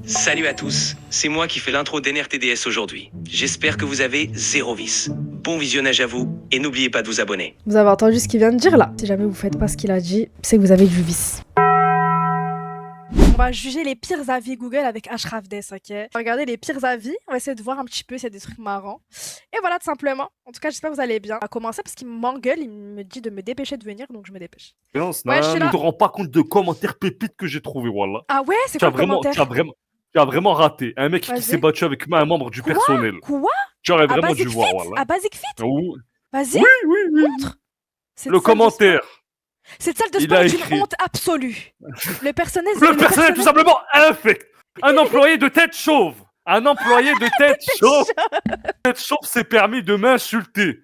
Salut à tous, c'est moi qui fais l'intro d'NRTDS aujourd'hui. J'espère que vous avez zéro vice. Bon visionnage à vous, et n'oubliez pas de vous abonner. Vous avez entendu ce qu'il vient de dire là. Si jamais vous faites pas ce qu'il a dit, c'est que vous avez du vice. On va juger les pires avis Google avec Ashraf Dess, ok? Regardez les pires avis, on va essayer de voir un petit peu s'il y a des trucs marrants. Et voilà, tout simplement. En tout cas, j'espère que vous allez bien. On va commencer parce qu'il m'engueule, il me dit de me dépêcher de venir, donc je me dépêche. Non, Ouais, je suis ne là. te rends pas compte de commentaires pépites que j'ai trouvé, voilà. Ah ouais, c'est quoi le commentaire? Tu as vraiment raté. Un mec qui Vas-y. s'est battu avec un membre du personnel. Quoi? Tu aurais À vraiment dû Basic voir, Fit? voilà. À Basic Fit? Oui, Vas-y, oui. montre. Cette Le salle de sport- commentaire. Cette salle de Il sport a est une écrit. honte absolue. Le personnel, Le personnel est tout simplement infect. Un employé de tête chauve. Un employé de tête chauve. Tête chauve s'est permis de m'insulter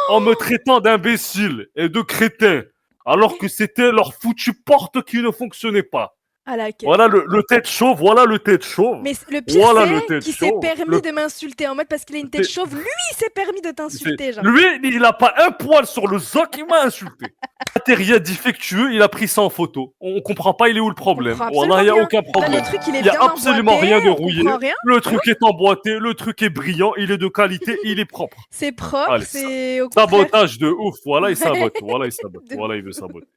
en me traitant d'imbécile et de crétin, alors que c'était leur foutue porte qui ne fonctionnait pas. à laquelle. Voilà le tête chauve, voilà le tête chauve. Mais le pire, Voilà le c'est tête qu'il s'est chauve. permis de m'insulter en mode parce qu'il a une tête C'est- chauve. Lui, il s'est permis de t'insulter, genre. Lui, il a pas un poil sur le zoc, il m'a insulté. Matériel défectueux, il a pris ça en photo. On comprend pas, il est où le problème. comprend Voilà, il y a absolument aucun Là, problème. le truc, il est Il y a bien absolument emboîté, rien de on rouillé. comprend rien. Le truc est emboîté, le truc est brillant, il est de qualité, il est propre. C'est propre, Allez, c'est au contraire. Sabotage de ouf, voilà, il sabote, De- voilà, il veut saboter.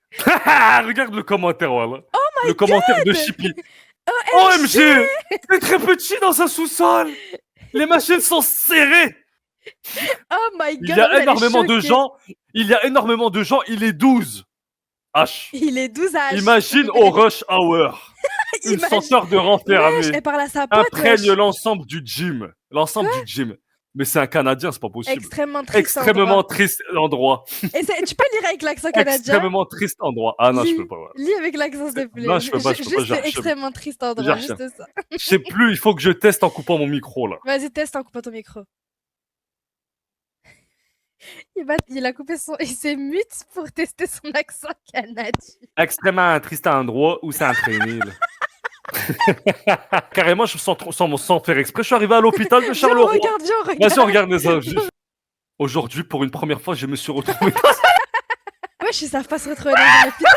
Regarde le commentaire, voilà. Le commentaire de Chippy. OMG, c'est très petit dans sa sous-sol. Les machines sont serrées. Oh my god, Il y a elle est énormément de choquée. gens. Il est 12. H. Il est 12 âges. Imagine au rush hour. Une Imagine. senteur de Wesh, renfermé elle parle à sa pote, imprègne wesh. l'ensemble du gym. Mais c'est un Canadien, c'est pas possible. Extrêmement triste Extrêmement endroit. triste endroit. Et tu peux lire avec l'accent canadien? Extrêmement triste endroit. Ah non, je Lis- peux pas. Voilà. Lis avec l'accent, s'il te plaît. Non, je peux pas, Juste j'arrive. extrêmement triste endroit, J'arrive. juste ça. Je sais plus, il faut que je teste en coupant mon micro là. Vas-y, teste en coupant ton micro. Il a coupé son... Il s'est mute pour tester son accent canadien. Extrêmement triste endroit où c'est entraîné. Carrément, sans faire exprès, je suis arrivé à l'hôpital de Viens, Charleroi. regarde. Vas-y, on regarde les avis. Aujourd'hui, pour une première fois, je me suis retrouvé. Wesh, ils savent pas se retrouver dans un hôpital.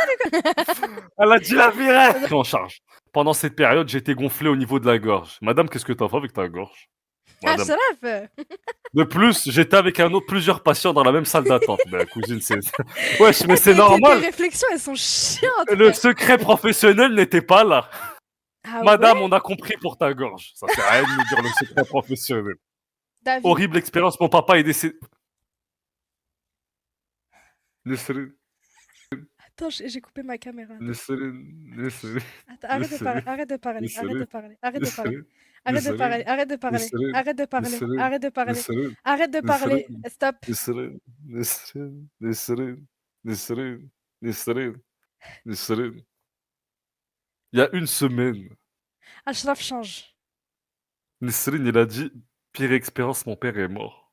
Elle a dit la vérité. Pris en charge. Pendant cette période, j'étais gonflé au niveau de la gorge. Madame, qu'est-ce que t'as fait avec ta gorge? Ah, Madame. Sharaf. De plus, j'étais avec plusieurs patients dans la même salle d'attente. Ben, cousine, c'est... Wesh, mais c'est normal. Tes réflexions, elles sont chiantes. Le secret professionnel n'était pas là. Ah Madame, ouais, on a compris pour ta gorge. Ça sert à rien de me dire le secret professionnel. David. Horrible expérience, mon papa est décédé. Nesrine, Attends, j'ai coupé ma caméra. Nesrine. Attends, arrête de parler, arrête de parler, arrête de parler, arrête de parler. Arrête de parler, arrête de parler, arrête de parler, arrête de parler, arrête de parler, stop. Nesrine. Il y a une semaine, Ashraf change. Nesrine, il a dit « Pire expérience, mon père est mort. »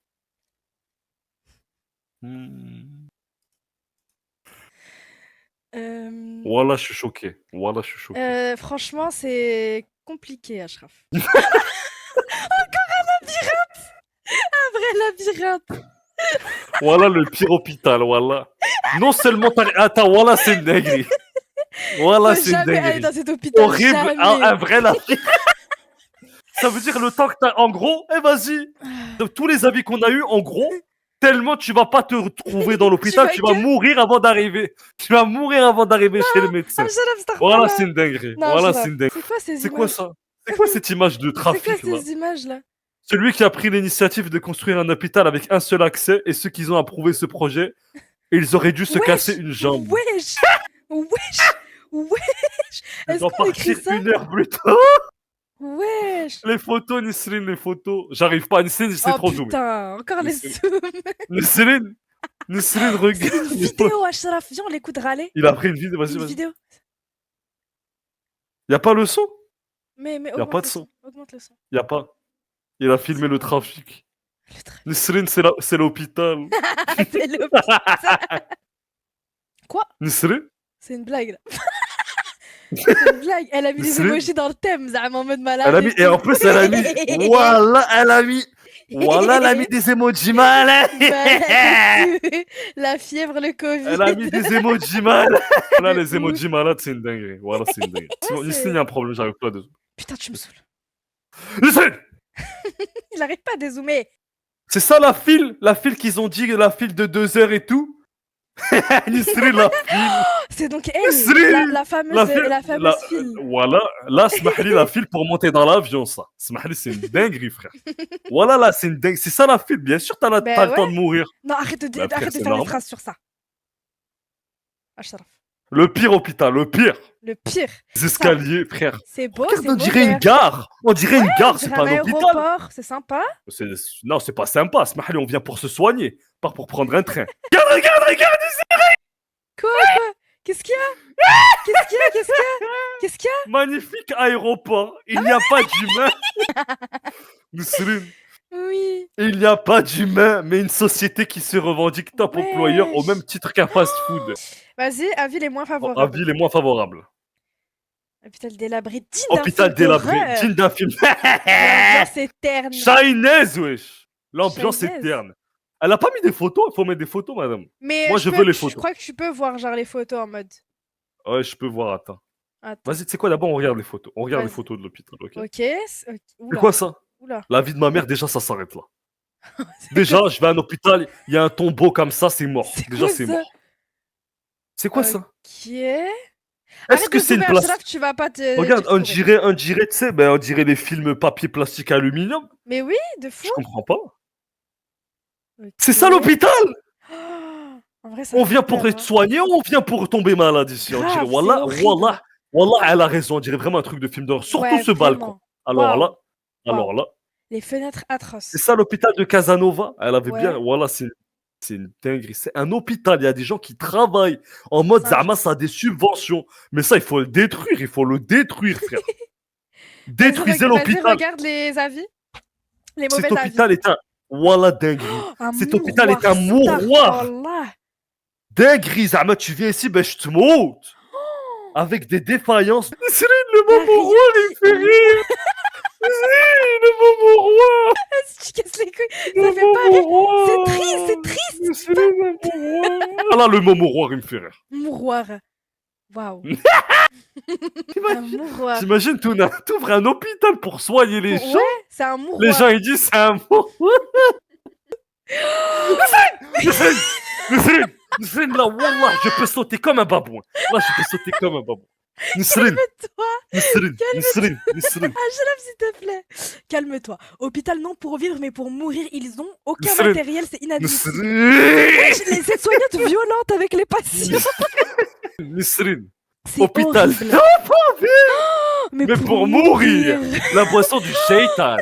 Voilà, je suis choqué. Franchement, c'est compliqué, Ashraf. Encore un labyrinthe! Un vrai labyrinthe! Voilà le pire hôpital, voilà. Non seulement t'as... Attends, voilà, c'est une dinguerie. Voilà, Faut c'est une jamais aller dinguerie. dans cet hôpital, Horrible, jamais. un vrai labyrinthe. Ça veut dire le temps que t'as... En gros, vas-y. De tous les avis qu'on a eu, en gros, tellement tu vas pas te retrouver dans l'hôpital, tu vas mourir avant d'arriver. Tu vas mourir avant d'arriver chez le médecin. Voilà, c'est une dinguerie. Voilà, c'est une dinguerie. C'est quoi ces images? C'est quoi ça? C'est quoi cette image de C'est trafic, quoi là? ces images-là? Celui qui a pris l'initiative de construire un hôpital avec un seul accès et ceux qui ont approuvé ce projet, ils auraient dû se casser une jambe. Wesh! Ils Est-ce ont qu'on écrit partir ça? 1 heure plus tard. Wesh! Les photos, Nisrine, les photos. J'arrive pas, Nisrine, c'est trop zoomé. Putain, encore les Nisrine. zooms. Nisrine, regarde. C'est une vidéo, Ashraf. Viens, on l'écoute râler. Il a pris une vidéo, vas-y, Une vas-y. vidéo. Y'a pas le son? Mais Y a pas de son. Augmente le son. Y'a pas. Il a filmé le trafic. Le trafic. Nisrine, c'est l'hôpital. C'est l'hôpital. Quoi? Nisrine? C'est une blague, là. C'est une blague. Elle a mis des Nisrine? emojis dans le thème, Zam, en mode malade. Elle a mis, et en plus, elle a mis. Voilà, elle a mis. Voilà, elle a mis des emojis mal. La fièvre, le Covid. Elle a mis des emojis mal. Là, les emojis malades, c'est une dinguerie. Voilà, c'est une dinguerie. Sinon, c'est- Nisrine, il y a un problème, j'arrive pas à... Putain, tu me saoules. Nisrine. Il arrive pas à dézoomer. C'est ça la file qu'ils ont dit, la file de 2 heures et tout. Nisrine, la file. C'est donc elle, Nisrine. la fameuse, la fameuse la- file. Voilà, là, smahli la file pour monter dans l'avion, ça. Smahli, c'est une dinguerie, frère. Voilà, là, c'est une dinguerie. C'est ça la file, bien sûr, t'as Ben le temps ouais. de mourir. Non, arrête de Bah, frère, faire c'est des normal. phrases sur ça. Ashraf. Le pire hôpital, le pire. Le pire. Les escaliers, frère. C'est beau, Regarde, c'est on dirait une moderne. gare. On dirait une gare, On c'est dirait pas un un hôpital. aéroport, c'est sympa. Non, c'est pas sympa. Smahli, on vient pour se soigner, pas pour prendre un train. Regarde. Quoi Qu'est-ce qu'il y a Qu'est-ce qu'il y a Magnifique aéroport. Il n'y a pas d'humain. Nisrine, Oui. il n'y a pas d'humain, mais une société qui se revendique top Wesh. employeur au même titre qu'un fast-food. Vas-y, avis les moins favorables. Avis les moins favorables. Hôpital délabré, digne d'un Hôpital film délabré, d'horreur. digne d'un film. L'ambiance est terne. Chinaise, wesh. L'ambiance est Chinaise. terne. Elle a pas mis des photos, il faut mettre des photos, madame. Mais Moi, je veux les Je photos. crois que tu peux voir genre les photos en mode. Ouais, je peux voir, attends. Attends. Vas-y, tu sais quoi, d'abord, on regarde les photos. On regarde les Vas-y. photos de l'hôpital, ok? Ok. C'est Oula. quoi ça? Oula. La vie de ma mère, déjà, ça s'arrête là. Déjà, je vais à un hôpital, il y a un tombeau comme ça, c'est mort. C'est Déjà, quoi c'est ça mort. C'est quoi ça? Ok. Est-ce que c'est une place? Ashraf, tu vas pas te. Regarde, te on retrouver. dirait, tu sais, ben, on dirait les films papier, plastique, aluminium. Mais oui, de fou. Je comprends pas. Ok. C'est ça l'hôpital? Oh, en vrai, ça On fait vient pour peur, être soigné ou on vient pour tomber malade ici? On Grave, dirait, c'est wallah, horrible. wallah, wallah, elle a raison, on dirait vraiment un truc de film d'horreur. Surtout Ouais, ce balcon. vraiment. Alors Waouh. là, alors Waouh. là. Les fenêtres atroces. C'est ça l'hôpital de Casanova. Elle avait Ouais. bien. Voilà, c'est une dinguerie. C'est un hôpital. Il y a des gens qui travaillent en mode C'est un Zama, ça a des subventions. Mais ça, il faut le détruire. Il faut le détruire, frère. Détruisez Vas-y, l'hôpital. regarde les avis. Les mauvais Cet avis. hôpital est un. Voilà, dinguerie. Un Cet hôpital est un mouroir, mouroir. astaghfirullah. Dinguerie, Zama, tu viens ici, ben je te monte. Avec des défaillances. C'est le T'as moment roi, il me fait rire. C'est le moment roi. Tu casses les couilles. Ça fait pas rire. C'est triste, c'est triste. C'est le moment roi. Voilà, le moment roi, il me fait rire. Mouroir. Waouh. Un mouroir. T'imagines, t'ouvres un hôpital pour soigner les gens. Ouais, c'est un mouroir. Les gens, ils disent c'est un mot. Nisrine, là, wallah, je peux sauter comme un babouin. Là, je peux sauter comme un babouin. Nisrine, Calme-toi. Nisrine. Ashraf, s'il te plaît. Calme-toi. Hôpital, non pour vivre, mais pour mourir. Ils ont aucun Nisrine. matériel, c'est inadmissible. Nisrine. Les aides-soignantes violentes avec les patients. Nisrine. C'est Hôpital. horrible. Mais pour mourir. La boisson du shaitan.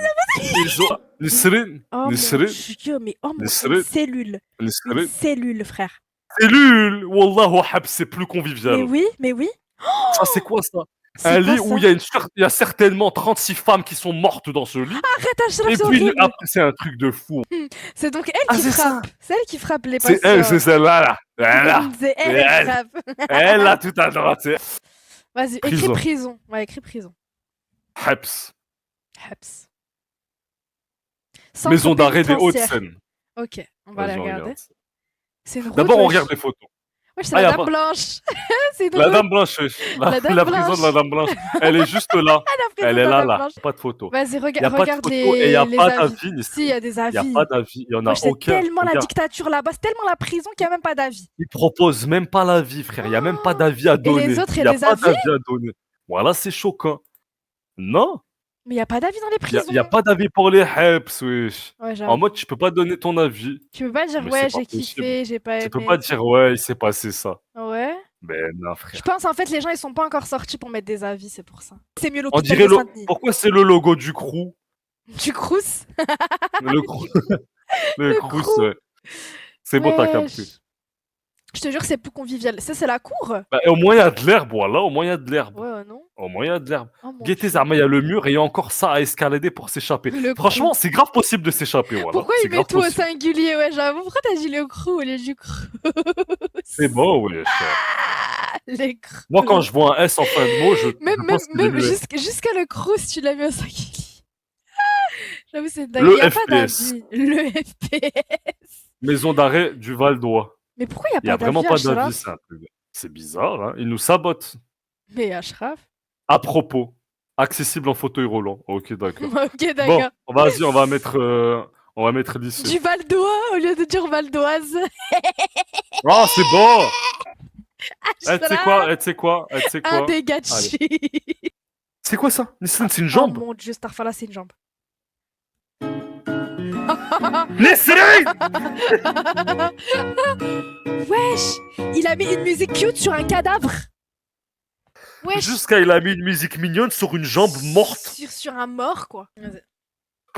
Nisrine. Oh mon Nisrine. Dieu, mais oh mon Nisrine. une cellule. Une Nisrine. cellule, frère. Cellule. Wallah, habs, c'est plus Mais convivial. oui. Ça, c'est quoi ça? C'est Un quoi lit ça où il y a certainement 36 femmes qui sont mortes dans ce lit. Arrête, Ashraf, Et c'est puis horrible. après, c'est un truc de fou. C'est donc elle Ah, qui c'est ça. frappe. C'est elle qui frappe les C'est patients. elle, c'est celle-là, là. Voilà. C'est elle Elle. qui frappe. Elle, là, tout à droite. c'est Vas-y, écris Prison. prison. Ouais, écris prison. Habs. Haps. Centre Maison d'arrêt des pénitentiaire. Hauts-de-Seine. Ok, on va Vas-y, la on regarder. regarde. C'est une route. D'abord, on wesh. regarde les photos. Wesh, c'est Ah, y la a dame pas- blanche. C'est une La route. dame blanche, La dame la prison de la dame blanche, elle est juste là. La prison Elle de est la là, dame là. blanche. Pas de photo. Vas-y, Il n'y a pas de regarde photo et il n'y a les pas avis. d'avis. Si, il y a des Il avis. n'y a pas d'avis. Il n'y en a Wesh, c'est aucun. tellement la Regarde, dictature là-bas, c'est tellement la prison qu'il n'y a même pas d'avis. ils proposent même pas l'avis, frère. Il n'y a même pas d'avis à donner. les autres, il y Il a n'y a des pas avis d'avis à donner. Voilà, c'est choquant. Non, Mais il n'y a pas d'avis dans les il n'y prisons. a pas d'avis pour les Heps, wesh. Ouais, En j'avoue. mode, tu peux pas donner ton avis. Tu peux pas dire, Mais ouais, c'est pas j'ai possible. kiffé, j'ai pas aimé. Tu peux pas dire, ouais, il s'est passé ça. Ouais. Ben non, Je frère. pense en fait, les gens ils sont pas encore sortis pour mettre des avis, c'est pour ça. C'est mieux On l'hôpital dirait de Saint-Denis. Pourquoi c'est le logo du crew? Du crous. Le crew. Le Le crous, crew. ouais. C'est bon, t'as capté. Wesh. Je te jure que c'est plus convivial. Ça, c'est la cour. Bah, au moins, il y a de l'herbe, voilà. Au moins, il y a de l'herbe. Ouais, non. Au moins, il y a de l'herbe. Oh, mon Guettez, Dieu. Zarma, il y a le mur et il y a encore ça à escalader pour s'échapper. Le Franchement, c'est grave possible de s'échapper, voilà. Pourquoi C'est il met grave tout au possible. singulier? Ouais, j'avoue. Pourquoi t'as dit le crew au lieu du crous? C'est bon, oui. Les crous. Moi, quand je vois un S en fin de mot, je pense qu'il est Même muet. jusqu'à le crous, tu l'as mis au singulier. J'avoue, c'est dingue. Le Il y a pas FPS. d'avis. Le FPS. Maison d'arrêt du Val d'Oie. Mais pourquoi il Il n'y n'y a a pas vraiment d'avis, pas d'avis, Ashraf? c'est un truc. C'est bizarre, hein. Ils nous sabotent. Mais Ashraf. À propos, Accessible en fauteuil roulant. Ok, d'accord. Ok, Bon, d'accord. vas-y, on va mettre lycée. Du Val d'Oise au lieu de dire Val d'Oise. Oh, c'est bon. Ah, Tu sais quoi? Tu sais quoi? Tu sais un quoi? dégachi. C'est quoi ça? Nesrine, c'est une Oh jambe? mon dieu, Starfala, c'est une jambe. Nesrine! Wesh, il a mis une musique cute sur un cadavre. Wesh. Jusqu'à il a mis une musique mignonne sur une jambe morte. Sur un mort, quoi.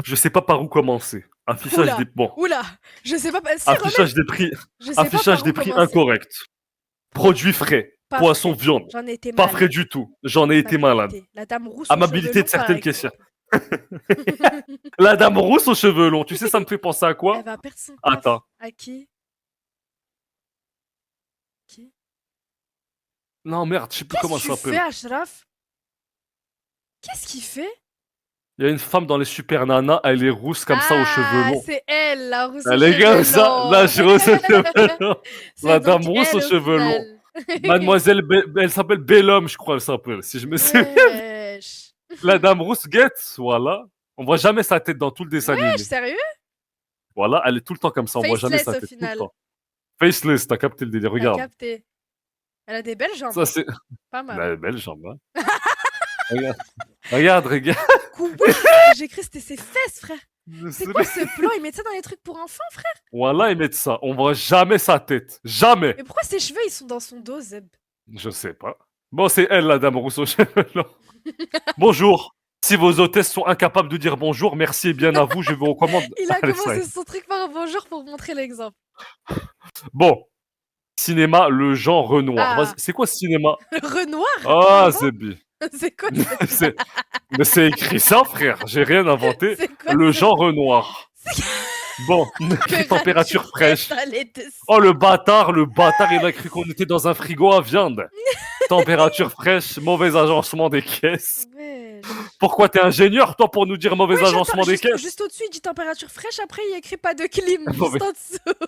Je sais pas par où commencer. Affichage Oula. des... Bon. Oula, je sais pas. Si, Affichage des prix... je sais pas Affichage par des où prix commencer. incorrects. Produits frais. Pas Poisson, frais. viande. J'en ai été Pas malade. frais du tout. J'en ai été malade. La dame rousse aux Amabilité cheveux de certaines longs, par questions. exemple. La dame rousse aux cheveux longs. Tu sais, ça me fait penser à quoi? Elle va perdre son taf. Attends. À qui? Qui? Non, merde, je sais plus comment Qu'est-ce ça que tu fais, s'appelle. Ashraf? Qu'est-ce qu'il fait? Il y a une femme dans les super nanas, elle est rousse comme ça aux cheveux longs. C'est elle, la rousse aux Elle est comme cheveux ça, longs. la rousse aux cheveux longs. C'est La donc dame rousse elle, aux au cheveux longs. final. Mademoiselle, elle s'appelle Bellhomme, je crois, elle s'appelle, si je me souviens. Wesh. La dame rousse guette, voilà. On voit jamais sa tête dans tout le dessin animé. Wesh, sérieux? Voilà, elle est tout le temps comme ça, on voit jamais Faceless, sa au tête tout final. le temps. Faceless, t'as capté le délire, T'as regarde. capté. Elle a des belles jambes. Ça c'est... Pas mal. La belle jambe, hein. regarde. Quoi? J'ai cru que c'était ses fesses, frère. C'est quoi ce plan? Ils mettent ça dans les trucs pour enfants, frère? Voilà, ils mettent ça. On voit jamais sa tête. Jamais. Mais pourquoi ses cheveux, ils sont dans son dos, Zeb? Je sais pas. Bon, c'est elle, la dame rousse aux cheveux longs. Bonjour. Si vos hôtesses sont incapables de dire bonjour, merci et bien à vous, je vous recommande. Il a Allez, commencé ça y est. son truc par un bonjour pour montrer l'exemple. Bon. Cinéma, le Jean Renoir. Ah. Vas-y, c'est quoi ce cinéma? Renoir? Ah, Pardon? c'est bien. C'est quoi Mais c'est écrit ça, frère. J'ai rien inventé. C'est quoi Le ce- Jean Renoir. Bon, température fraîche. Oh, le bâtard, il a cru qu'on était dans un frigo à viande. Température fraîche, mauvais agencement des caisses. Wesh. Pourquoi t'es ingénieur, toi, pour nous dire mauvais Wesh, agencement attends, des caisses? juste au-dessus, il dit température fraîche, après il écrit pas de clim. Mauvais. Juste en dessous.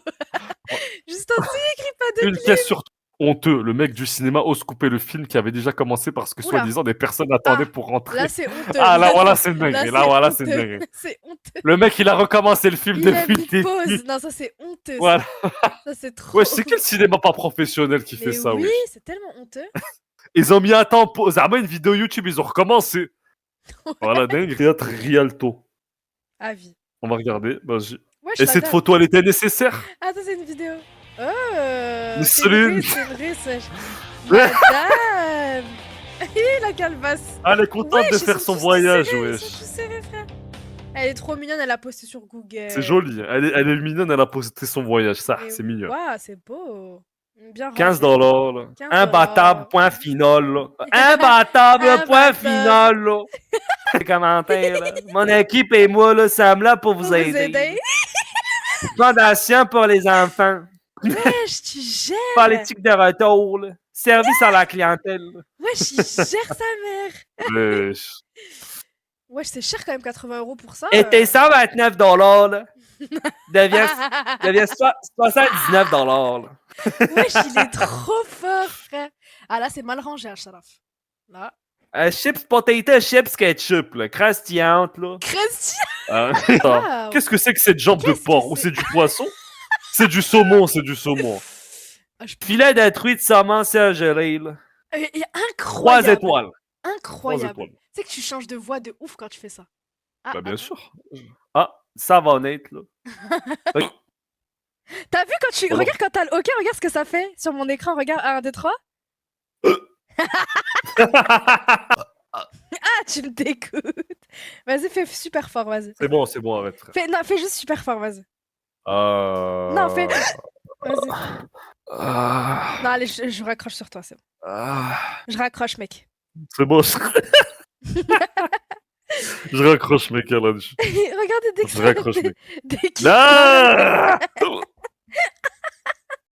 Juste en dessous, il écrit pas de Une clim. pièce sur honteux. Le mec du cinéma ose couper le film qui avait déjà commencé parce que, Oula. soi-disant, des personnes attendaient Ah, pour rentrer. Là, c'est honteux. Ah, là, voilà, c'est Là, dingue. Là, voilà, c'est honteux. dingue. C'est honteux. Le mec, il a recommencé le film Il a depuis mis le pause. début. Non, ça c'est honteux. Voilà. Ça c'est trop. Ouais, c'est quel cinéma pas professionnel qui fait Mais ça, oui, oui. c'est tellement honteux. Ils ont mis un temps en pause. Ah, une vidéo YouTube, ils ont recommencé. Voilà, dingue. Théâtre Rialto. Avis. On va regarder. Vas-y. Wesh, Et la cette dame. photo, elle était nécessaire? Ah, ça c'est une vidéo. Oh, Mais c'est salut. vrai, c'est vrai, wesh. Madame. La calvasse. Elle est contente Wesh, de ils faire sont son tous voyage, serrés, Ils wesh. sont tous serrés, frère. Elle est trop mignonne, elle a posté sur Google. C'est joli. Elle est mignonne, elle a posté son voyage. Ça, Et c'est mignon. Waouh, c'est beau. Bien 15 rangé. $. Là. 15 Imbattable, point final. Là. Imbattable, point Imbattable. final. Là. Les commentaires, là. Mon équipe et moi, là, sommes là pour Pour vous vous aider. aider. Fondation pour les enfants. Wesh, tu gères. Politique de retour. Là. Service à la clientèle. là. Wesh, il gère sa mère. Wesh, c'est cher quand même, 80 € pour ça. Et tes 129 $, là, devient 79 $. Là. Wesh, il est trop fort, frère. Ah là, c'est mal rangé, Ashraf. Là. Chips, potato, chips, ketchup, là. Crastillante, là. Christian. Ah. Wow. Qu'est-ce que c'est que cette jambe de Qu'est-ce que porc? Ou c'est c'est du poisson? C'est du saumon, c'est du saumon. Ah, je- Filet de truite, saumon, surgelé, là. Et 3 incroyable. étoiles. Incroyable. étoiles. Tu sais que tu changes de voix de ouf quand tu fais ça. Ah, Bah, bien attends. sûr. Ah, ça va honnête, là. T'as vu quand tu. Pardon. Regarde quand t'as le OK, regarde ce que ça fait sur mon écran. Regarde, 1, 2, 3. Ah, tu me dégoûtes. Vas-y, fais super fort, vas-y. c'est bon, arrête, frère. Non, fais juste super fort, vas-y. Non, fais. Vas-y. Non, allez, je raccroche sur toi, c'est bon. Je raccroche, mec. C'est bon. Je raccroche, mec, là-dessus. Regardez dès que Je raccroche, mec. dès qu'il- Ah